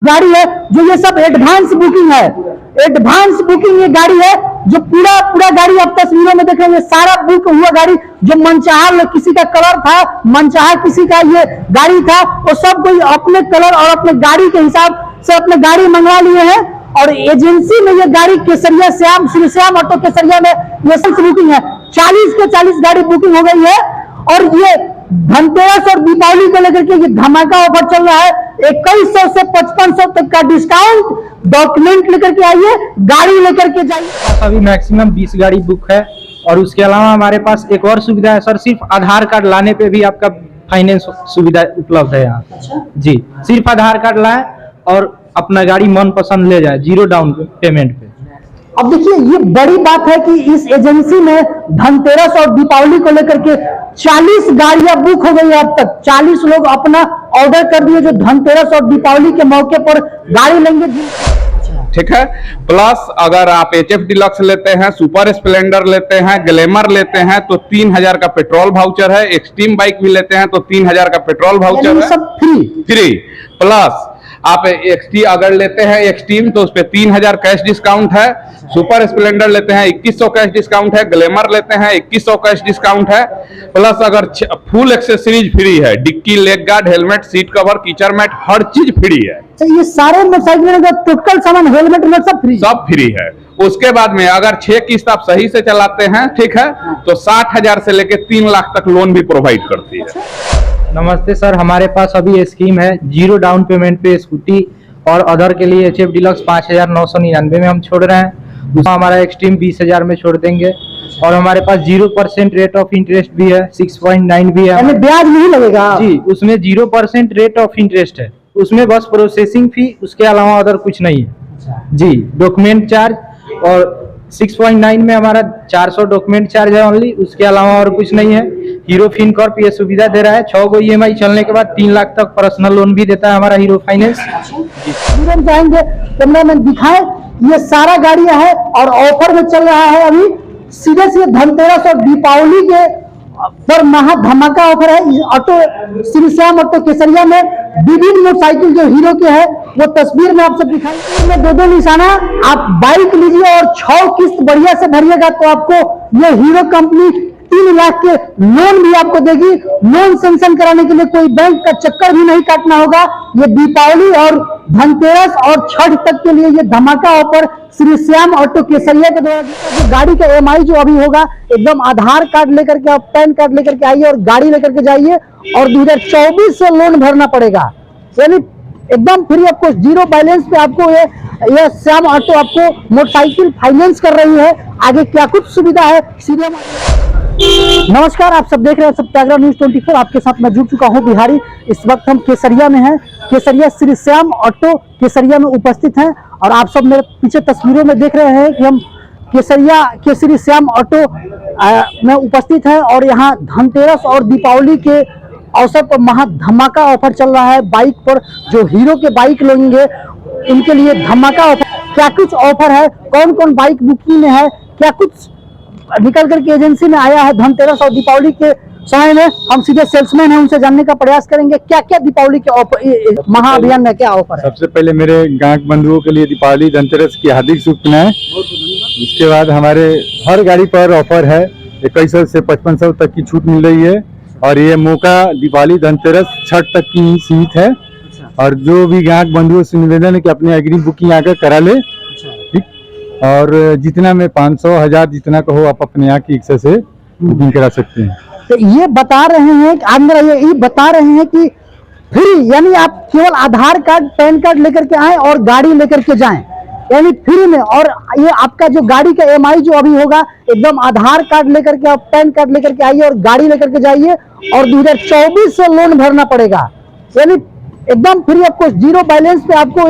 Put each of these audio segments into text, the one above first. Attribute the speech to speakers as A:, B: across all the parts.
A: गाड़ी है जो ये सब एडवांस बुकिंग है। एडवांस बुकिंग ये गाड़ी है जो पूरा गाड़ी आप तस्वीरों में देख रहे हैं, सारा बुक हुआ गाड़ी। जो मनचाहा किसी का कलर था, मनचाहा किसी का ये गाड़ी था, वो सब कोई अपने कलर और अपने गाड़ी के हिसाब से अपने गाड़ी मंगवा लिए हैं। और एजेंसी में ये गाड़ी केसरिया श्री श्याम ऑटो केसरिया में ये सब बुकिंग है। 40 के 40 गाड़ी बुकिंग हो गई है। और ये धनतेरस और दीपावली को लेकर के ये धमाका ऑफर चल रहा है। 2100 से 5500 तक का डिस्काउंट। डॉक्यूमेंट लेकर के आइए, गाड़ी लेकर के जाइए।
B: अभी मैक्सिमम 20 गाड़ी बुक है। और उसके अलावा हमारे पास एक और सुविधा है सर, सिर्फ आधार कार्ड लाने पे भी आपका फाइनेंस सुविधा उपलब्ध है यहाँ। जी, सिर्फ आधार कार्ड लाए और अपना गाड़ी मन पसंद ले जाए, 0 डाउन पेमेंट पे।
A: अब देखिए, ये बड़ी बात है कि इस एजेंसी में धनतेरस और दीपावली को लेकर के 40 गाड़ियां बुक हो गई है। अब तक 40 लोग अपना ऑर्डर कर दिए जो धनतेरस और दीपावली के मौके पर गाड़ी लेंगे।
C: ठीक है। प्लस अगर आप HF डिलक्स लेते हैं, सुपर स्प्लेंडर लेते हैं, ग्लैमर लेते हैं तो 3000 का पेट्रोल वाउचर है। एक्सट्रीम बाइक भी लेते हैं तो 3000 का पेट्रोल वाउचर है।
A: सब फ्री।
C: प्लस आप XT अगर लेते हैं एक्सट्रीम तो उस पर 3000 कैश डिस्काउंट है। सुपर स्प्लेंडर लेते हैं 2100 कैश डिस्काउंट है। ग्लैमर लेते हैं 2100 कैश डिस्काउंट है। प्लस अगर फुल एक्सेसरीज फ्री है, dickey, leg guard, helmet, seat cover, कीचड़ मैट, हर चीज फ्री है।
A: तो ये सारे मोटरसाइकिल का टोटल सामान, हेलमेट में सब फ्री
C: है। उसके बाद में अगर 6 किस्त आप सही से चलाते हैं, ठीक है, तो 60,000 से लेके 3 लाख तक लोन भी प्रोवाइड करती है।
B: नमस्ते सर, हमारे पास अभी स्कीम है 0 डाउन पेमेंट पे स्कूटी और अदर के लिए HF डिलक्स 5999 में हम छोड़ रहे हैं। दूसरा हमारा एक्सट्रीम 20,000 में छोड़ देंगे। और हमारे पास 0% रेट ऑफ इंटरेस्ट भी है, 6.9 भी है।
A: ब्याज नहीं लगेगा
B: जी, उसमें 0% रेट ऑफ इंटरेस्ट है। उसमें बस प्रोसेसिंग फी, उसके अलावा अदर कुछ नहीं है जी। डॉक्यूमेंट चार्ज और 6.9 में हमारा 400 डॉक्यूमेंट चार्ज है ओनली, उसके अलावा और कुछ नहीं है। हीरो फिनकॉर्प ये सुविधा दे रहा है, 6 गो EMI चलने के बाद 3 लाख तक पर्सनल लोन भी देता है हमारा हीरो फाइनेंस।
A: जाएंगे कैमरा में दिखाए, ये सारा गाड़ियां है और ऑफर में चल रहा है। अभी सीधे धनतेरस और दीपावली के पर महा धमाका ऑफर है। ऑटो श्री श्याम ऑटो केसरिया में विभिन्न मोटरसाइकिल जो हीरो के है वो तस्वीर में आप सब दिखाई में 2-2 निशाना। आप बाइक लीजिए और 6 किस्त बढ़िया से भरिएगा तो आपको ये हीरो कंपनी 3 लाख के लोन भी आपको देगी। लोन सैंक्शन कराने के लिए कोई बैंक का चक्कर भी नहीं काटना होगा। ये दीपावली और धनतेरस और छठ तक के लिए ये धमाका ऑफर श्री श्याम ऑटो केसरिया के द्वारा। जो गाड़ी का EMI जो अभी होगा, एकदम आधार कार्ड लेकर के, आप पैन कार्ड लेकर के आइए और गाड़ी लेकर के जाइए। और 2024 से लोन भरना पड़ेगा, यानी एकदम फ्री। आपको 0 बैलेंस पे आपको ये श्याम ऑटो आपको मोटरसाइकिल फाइनेंस कर रही है। आगे क्या कुछ सुविधा है सीधे। नमस्कार, आप सब देख रहे हैं सत्याग्रह न्यूज 24। आपके साथ मैं जुड़ चुका हूं बिहारी। इस वक्त हम केसरिया में हैं। केसरिया श्री श्याम ऑटो केसरिया में उपस्थित हैं और आप सब मेरे पीछे तस्वीरों में देख रहे हैं कि हम केसरिया के श्री श्याम ऑटो में उपस्थित हैं। और यहाँ धनतेरस और दीपावली के अवसर पर महा धमाका ऑफर चल रहा है। बाइक पर जो हीरो के बाइक लेंगे उनके लिए धमाका ऑफर। क्या कुछ ऑफर है, कौन कौन बाइक बुकिंग में है, क्या कुछ निकल करके एजेंसी में आया है धनतेरस और दीपावली के समय में, हम सीधे सेल्समैन हैं उनसे जानने का प्रयास करेंगे। क्या क्या दीपावली के ऑफर, महाअभियान में क्या ऑफर है?
D: सबसे पहले मेरे ग्राहक बंधुओं के लिए दीपावली धनतेरस की हार्दिक शुभकामनाएं। उसके बाद हमारे हर गाड़ी पर ऑफर है, 2100 से 5500 तक की छूट मिल रही है। और ये मौका दीपावली धनतेरस छठ तक की सीमित है। और जो भी ग्राहक बंधुओं से निवेदन है कि अपनी अग्रिम बुकिंग आकर करा ले, ठीक। और जितना में 500 1000 जितना कहो आप अपने यहाँ की इच्छा से बुकिंग करा सकते हैं।
A: तो ये बता रहे हैं अंदर, ये बता रहे हैं कि फ्री, यानी आप केवल आधार कार्ड पैन कार्ड लेकर के आए और गाड़ी लेकर के जाएं, यानी फ्री में। और ये आपका जो गाड़ी का EMI जो अभी होगा, एकदम आधार कार्ड लेकर के, आप पैन कार्ड लेकर के आइए और गाड़ी लेकर के जाइए। और 2024 से लोन भरना पड़ेगा, यानी एकदम फ्री। आपको 0 बैलेंस पे आपको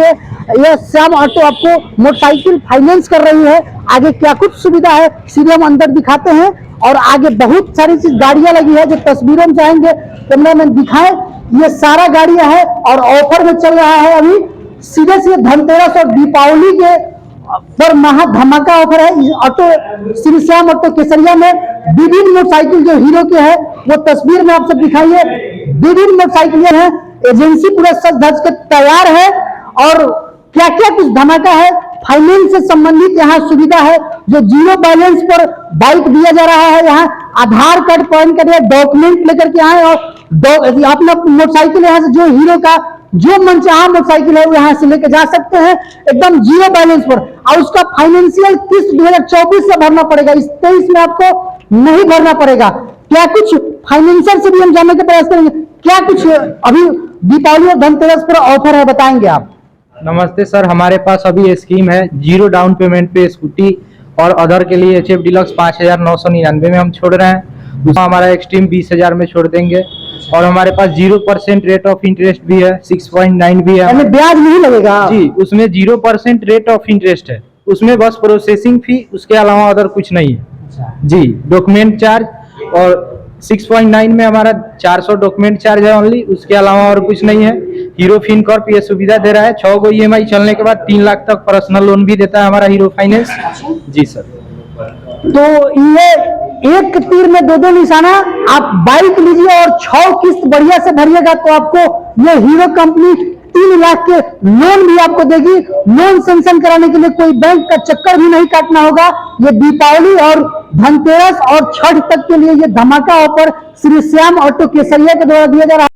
A: ये श्याम ऑटो आपको मोटरसाइकिल फाइनेंस कर रही है। आगे क्या कुछ सुविधा है सीधे हम अंदर दिखाते हैं। और आगे बहुत सारी चीज गाड़ियां लगी है जो तस्वीरों में चाहेंगे कैमरा में दिखाए। ये सारा गाड़ियां है और ऑफर में चल रहा है। अभी सीधे धनतेरस और दीपावली के पर महा धमाका ऑफर है। ऑटो श्री श्याम ऑटो केसरिया में विभिन्न मोटरसाइकिल जो हीरो के है वो तस्वीर में आप सब दिखाइए। विभिन्न मोटरसाइकिल है, एजेंसी पूरा सज धज के तैयार है। और क्या क्या कुछ धमाका है, फाइनेंस से संबंधित यहाँ सुविधा है, जो जीरो बैलेंस पर बाइक दिया जा रहा है। यहाँ आधार कार्ड, पैन कार्ड या डॉक्यूमेंट लेकर के आए और अपना मोटरसाइकिल यहाँ से जो हीरो का जो मन चाहा मोटरसाइकिल है वो यहाँ से लेके जा सकते हैं एकदम जीरो बैलेंस पर। और उसका फाइनेंशियल किस्त 2024 से भरना पड़ेगा, इस 23 में आपको नहीं भरना पड़ेगा। क्या कुछ फाइनेंशियल से भी हम जानने का प्रयास करेंगे, क्या कुछ अभी दीपावली और धनतेरस पर ऑफर है, बताएंगे आप?
B: नमस्ते सर, हमारे पास अभी ये स्कीम है, जीरो डाउन पेमेंट पे स्कूटी और अदर के लिए HF डिलक्स 5,999 में हम छोड़ रहे हैं। दूसरा हमारा एक्सट्रीम 20,000 में छोड़ देंगे। और हमारे पास 0% रेट ऑफ इंटरेस्ट भी है, 6.9 भी है।
A: ब्याज नहीं लगेगा
B: जी, उसमें 0% रेट ऑफ इंटरेस्ट है, उसमें बस प्रोसेसिंग फी, उसके अलावा अदर कुछ नहीं है। जी, डॉक्यूमेंट चार्ज और 6.9 में हमारा 400 डॉक्यूमेंट चार्ज है ओनली, उसके अलावा और कुछ नहीं है। हीरो फिनकॉर्प ये सुविधा दे रहा है, 6 गो EMI चलने के बाद 3 लाख तक पर्सनल लोन भी देता है हमारा हीरो फाइनेंस। जी सर।
A: तो ये एक तीर में दो निशाना, आप बाइक लीजिए और 6 किस्त बढ़िया से भरिएगा तो आपको ये हीरो कंपनी 3 लाख के लोन भी आपको देगी। लोन सेंक्शन कराने के लिए कोई बैंक का चक्कर भी नहीं काटना होगा। ये दीपावली और धनतेरस और छठ तक के लिए ये धमाका ऑफर श्री श्याम ऑटो केसरिया के द्वारा दिया जा रहा है।